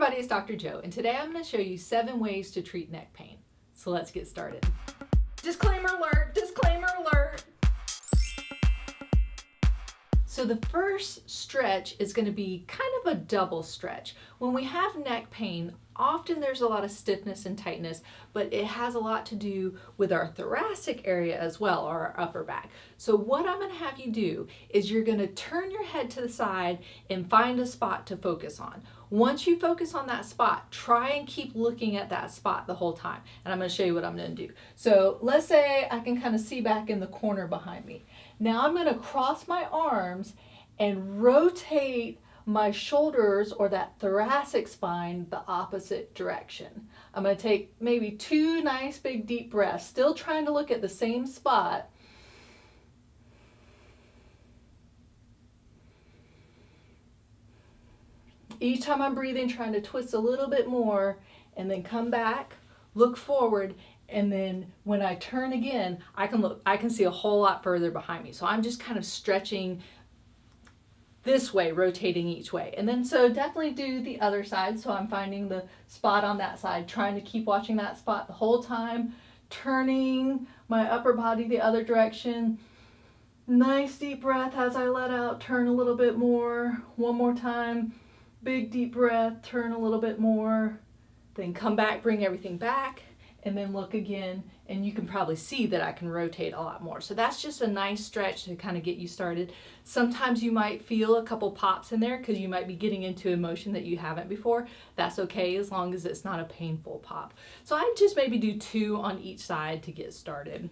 everybody, it's Dr. Joe, and today I'm going to show you 7 ways to treat neck pain. So let's get started. Disclaimer alert, disclaimer alert. So the first stretch is going to be kind of a double stretch. When we have neck pain, often there's a lot of stiffness and tightness, but it has a lot to do with our thoracic area as well, or our upper back. So what I'm going to have you do is you're going to turn your head to the side and find a spot to focus on. Once you focus on that spot, try and keep looking at that spot the whole time. And I'm going to show you what I'm going to do. So let's say I can kind of see back in the corner behind me. Now I'm going to cross my arms and rotate my shoulders or that thoracic spine the opposite direction. I'm going to take maybe 2 nice big deep breaths, still trying to look at the same spot. Each time I'm breathing, trying to twist a little bit more and then come back, look forward, and then when I turn again, I can see a whole lot further behind me. So I'm just kind of stretching this way, rotating each way. And then so definitely do the other side. So I'm finding the spot on that side, trying to keep watching that spot the whole time, turning my upper body the other direction. Nice deep breath as I let out, turn a little bit more. One more time, big deep breath, turn a little bit more, then come back, bring everything back, and then look again, and you can probably see that I can rotate a lot more. So that's just a nice stretch to kind of get you started. Sometimes you might feel a couple pops in there because you might be getting into a motion that you haven't before. That's okay as long as it's not a painful pop. So I just maybe do 2 on each side to get started.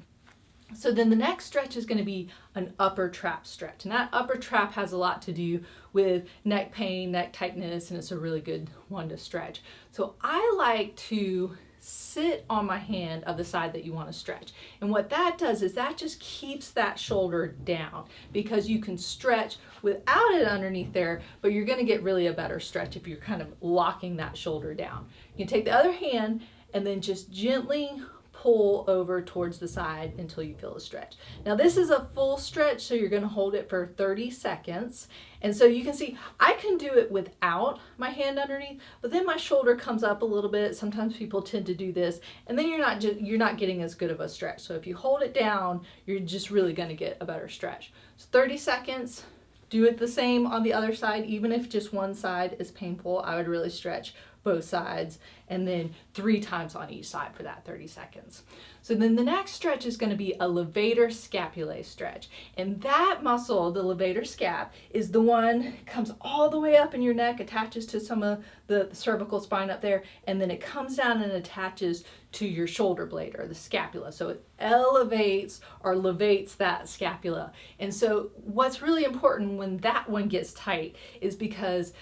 So then the next stretch is going to be an upper trap stretch. And that upper trap has a lot to do with neck pain, neck tightness, and it's a really good one to stretch. So I like to sit on my hand of the side that you want to stretch. And what that does is that just keeps that shoulder down, because you can stretch without it underneath there, but you're going to get really a better stretch if you're kind of locking that shoulder down. You can take the other hand and then just gently pull over towards the side until you feel a stretch. Now this is a full stretch, so you're going to hold it for 30 seconds. And so you can see I can do it without my hand underneath, but then my shoulder comes up a little bit. Sometimes people tend to do this, and then you're not getting as good of a stretch. So if you hold it down, you're just really going to get a better stretch. So 30 seconds. Do it the same on the other side. Even if just one side is painful, I would really stretch both sides, and then 3 times on each side for that 30 seconds. So then the next stretch is going to be a levator scapulae stretch. And that muscle, the levator scap, is the one that comes all the way up in your neck, attaches to some of the cervical spine up there, and then it comes down and attaches to your shoulder blade or the scapula. So it elevates or levates that scapula. And so what's really important when that one gets tight is because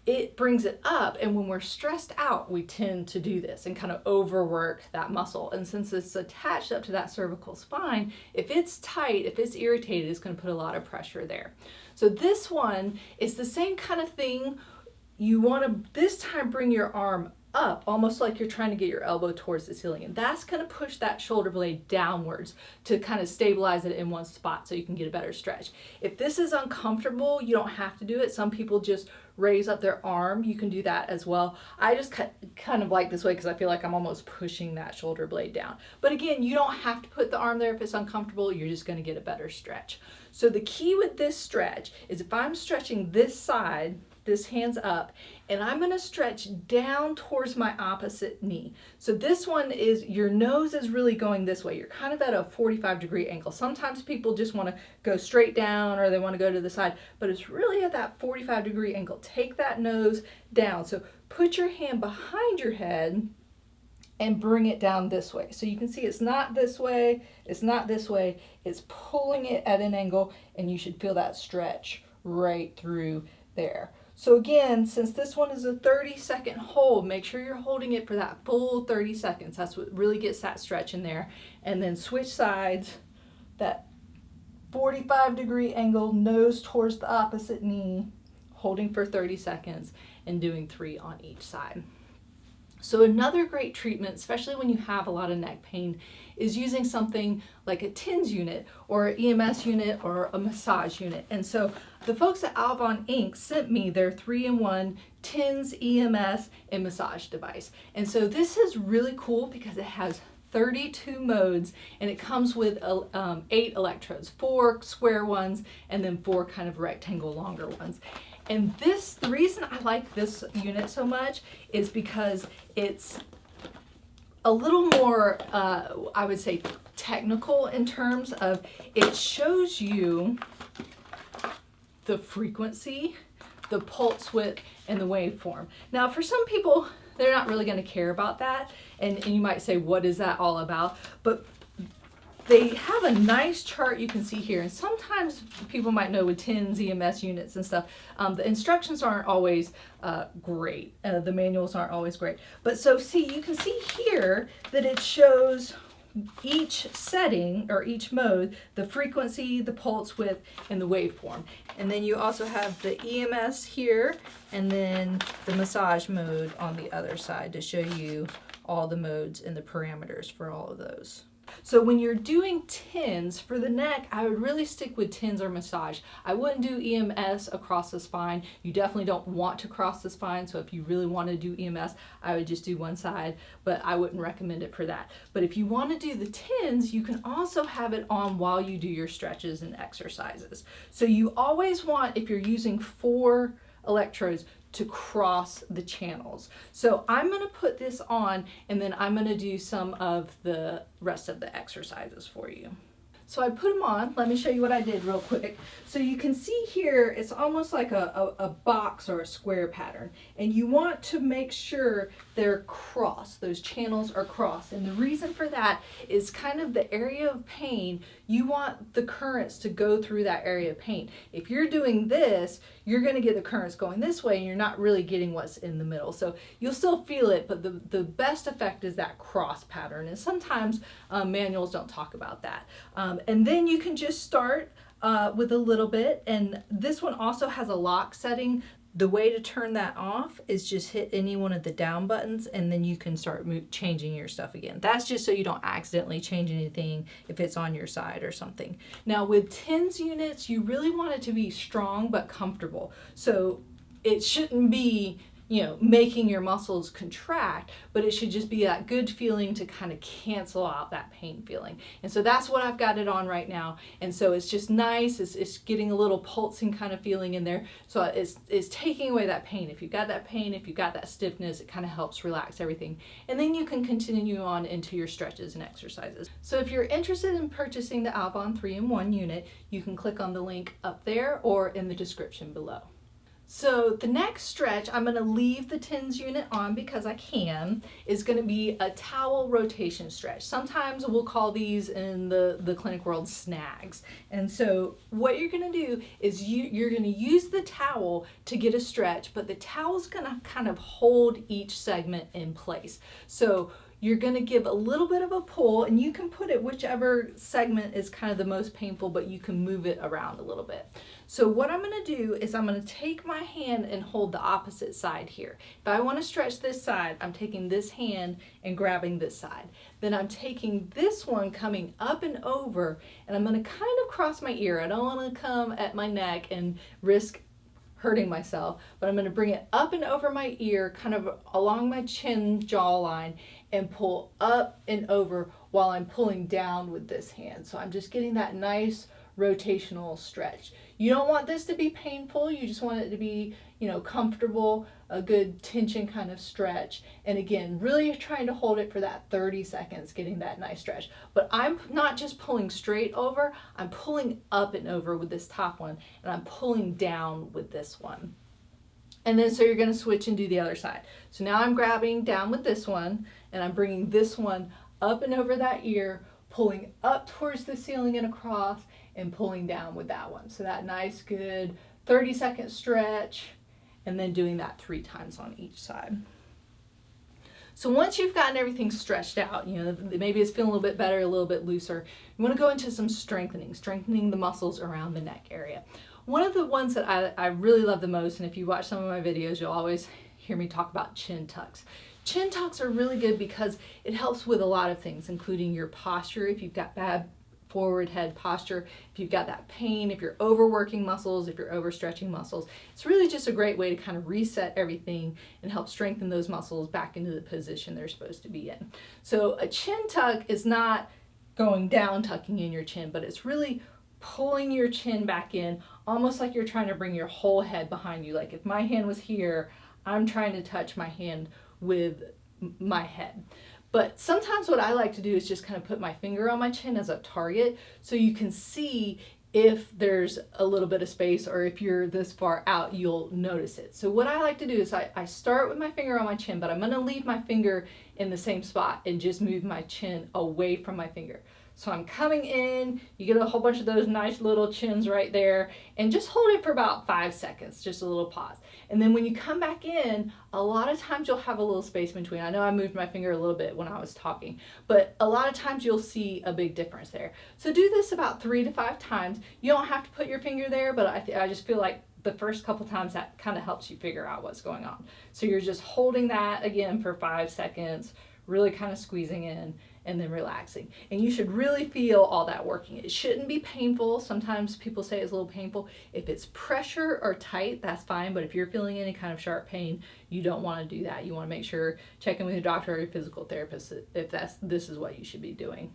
it brings it up, and when we're stressed out, we tend to do this and kind of overwork that muscle. And since it's attached up to that cervical spine, if it's tight, if it's irritated, it's going to put a lot of pressure there. So this one is the same kind of thing. You want to this time bring your arm up, almost like you're trying to get your elbow towards the ceiling, and that's going to push that shoulder blade downwards to kind of stabilize it in one spot so you can get a better stretch. If this is uncomfortable, you don't have to do it. Some people just raise up their arm. You can do that as well. I just kind of like this way because I feel like I'm almost pushing that shoulder blade down. But again, you don't have to put the arm there if it's uncomfortable. You're just going to get a better stretch. So the key with this stretch is if I'm stretching this side, this hand's up, and I'm going to stretch down towards my opposite knee. So this one is, your nose is really going this way. You're kind of at a 45-degree angle. Sometimes people just want to go straight down or they want to go to the side, but it's really at that 45-degree angle. Take that nose down. So put your hand behind your head and bring it down this way. So you can see it's not this way, it's not this way, it's pulling it at an angle, and you should feel that stretch right through there. So again, since this one is a 30-second hold, make sure you're holding it for that full 30 seconds. That's what really gets that stretch in there. And then switch sides, that 45-degree angle, nose towards the opposite knee, holding for 30 seconds and doing 3 on each side. So another great treatment, especially when you have a lot of neck pain, is using something like a TENS unit or an EMS unit or a massage unit. And so the folks at Auvon Inc. sent me their 3-in-1 TENS, EMS, and massage device. And so this is really cool because it has 32 modes and it comes with 8 electrodes, 4 square ones and then 4 kind of rectangle longer ones. And the reason I like this unit so much is because it's a little more, I would say, technical in terms of it shows you the frequency, the pulse width, and the waveform. Now, for some people, they're not really going to care about that, and you might say, what is that all about? But they have a nice chart you can see here, and sometimes people might know with TENS, EMS units and stuff, the instructions aren't always great. The manuals aren't always great. But so see, you can see here that it shows each setting or each mode, the frequency, the pulse width, and the waveform. And then you also have the EMS here, and then the massage mode on the other side to show you all the modes and the parameters for all of those. So when you're doing TENS for the neck, I would really stick with TENS or massage. I wouldn't do EMS across the spine. You definitely don't want to cross the spine, so if you really want to do EMS, I would just do one side, but I wouldn't recommend it for that. But if you want to do the TENS, you can also have it on while you do your stretches and exercises. So you always want, if you're using 4 electrodes, to cross the channels. So I'm going to put this on and then I'm going to do some of the rest of the exercises for you. So I put them on. Let me show you what I did real quick. So you can see here, it's almost like a box or a square pattern. And you want to make sure they're crossed. Those channels are crossed. And the reason for that is kind of the area of pain. You want the currents to go through that area of pain. If you're doing this, you're going to get the currents going this way and you're not really getting what's in the middle. So you'll still feel it, but the best effect is that cross pattern. And sometimes manuals don't talk about that. And then you can just start with a little bit. And this one also has a lock setting. The way to turn that off is just hit any one of the down buttons and then you can start changing your stuff again. That's just so you don't accidentally change anything if it's on your side or something. Now with TENS units, you really want it to be strong but comfortable. So it shouldn't be, you know, making your muscles contract, but it should just be that good feeling to kind of cancel out that pain feeling. And so that's what I've got it on right now. And so it's just nice. It's getting a little pulsing kind of feeling in there. So it's taking away that pain. If you've got that pain, if you've got that stiffness, it kind of helps relax everything. And then you can continue on into your stretches and exercises. So if you're interested in purchasing the Auvon 3-in-1 unit, you can click on the link up there or in the description below. So the next stretch, I'm going to leave the TENS unit on because I can, is going to be a towel rotation stretch. Sometimes we'll call these in the clinic world SNAGS. And so what you're going to do is you're going to use the towel to get a stretch, but the towel's going to kind of hold each segment in place. So you're going to give a little bit of a pull and you can put it whichever segment is kind of the most painful, but you can move it around a little bit. So what I'm going to do is I'm going to take my hand and hold the opposite side here. If I want to stretch this side, I'm taking this hand and grabbing this side. Then I'm taking this one coming up and over and I'm going to kind of cross my ear. I don't want to come at my neck and risk hurting myself, but I'm going to bring it up and over my ear, kind of along my chin jawline, and pull up and over while I'm pulling down with this hand. So I'm just getting that nice rotational stretch. You don't want this to be painful. You just want it to be, you know, comfortable, a good tension kind of stretch. And again, really trying to hold it for that 30 seconds, getting that nice stretch. But I'm not just pulling straight over, I'm pulling up and over with this top one, and I'm pulling down with this one. And then so you're going to switch and do the other side. So now I'm grabbing down with this one, and I'm bringing this one up and over that ear, pulling up towards the ceiling and across, and pulling down with that one. So that nice, good 30-second stretch, and then doing that 3 times on each side. So once you've gotten everything stretched out, you know, maybe it's feeling a little bit better, a little bit looser, you want to go into some strengthening the muscles around the neck area. One of the ones that I really love the most, and if you watch some of my videos, you'll always hear me talk about chin tucks. Chin tucks are really good because it helps with a lot of things, including your posture. If you've got bad forward head posture, if you've got that pain, if you're overworking muscles, if you're overstretching muscles, it's really just a great way to kind of reset everything and help strengthen those muscles back into the position they're supposed to be in. So a chin tuck is not going down, tucking in your chin, but it's really pulling your chin back in, almost like you're trying to bring your whole head behind you. Like if my hand was here, I'm trying to touch my hand with my head. But sometimes what I like to do is just kind of put my finger on my chin as a target so you can see if there's a little bit of space, or if you're this far out, you'll notice it. So what I like to do is I start with my finger on my chin, but I'm going to leave my finger in the same spot and just move my chin away from my finger. So I'm coming in, you get a whole bunch of those nice little chins right there, and just hold it for about 5 seconds, just a little pause. And then when you come back in, a lot of times you'll have a little space between. I know I moved my finger a little bit when I was talking, but a lot of times you'll see a big difference there. So do this about 3 to 5 times. You don't have to put your finger there, but I just feel like the first couple times that kind of helps you figure out what's going on. So you're just holding that again for 5 seconds, really kind of squeezing in, and then relaxing. And you should really feel all that working. It shouldn't be painful. Sometimes people say it's a little painful. If it's pressure or tight, that's fine. But if you're feeling any kind of sharp pain, you don't want to do that. You want to make sure, check in with your doctor or your physical therapist if this is what you should be doing.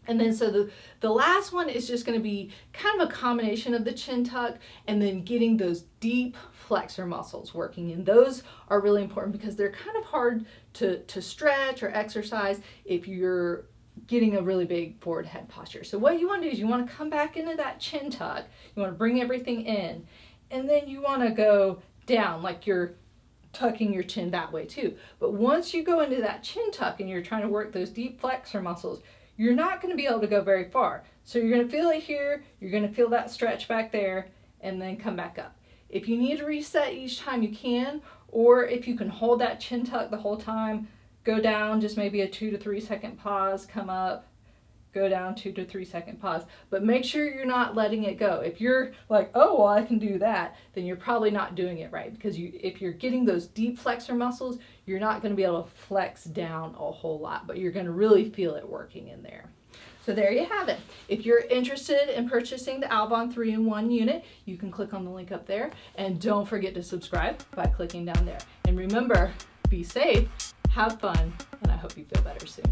And then so the last one is just going to be kind of a combination of the chin tuck and then getting those deep flexor muscles working. And those are really important because they're kind of hard to stretch or exercise if you're getting a really big forward head posture. So what you want to do is you want to come back into that chin tuck. You want to bring everything in, and then you want to go down like you're tucking your chin that way too. But once you go into that chin tuck and you're trying to work those deep flexor muscles, you're not going to be able to go very far. So you're going to feel it here, you're going to feel that stretch back there, and then come back up. If you need to reset each time, you can, or if you can hold that chin tuck the whole time, go down, just maybe a 2 to 3 second pause, come up, go down, 2 to 3 second pause. But make sure you're not letting it go. If you're like, oh, well, I can do that, then you're probably not doing it right, because if you're getting those deep flexor muscles, you're not going to be able to flex down a whole lot, but you're going to really feel it working in there. So there you have it. If you're interested in purchasing the Auvon 3-in-1 unit, you can click on the link up there, and don't forget to subscribe by clicking down there. And remember, be safe, have fun, and I hope you feel better soon.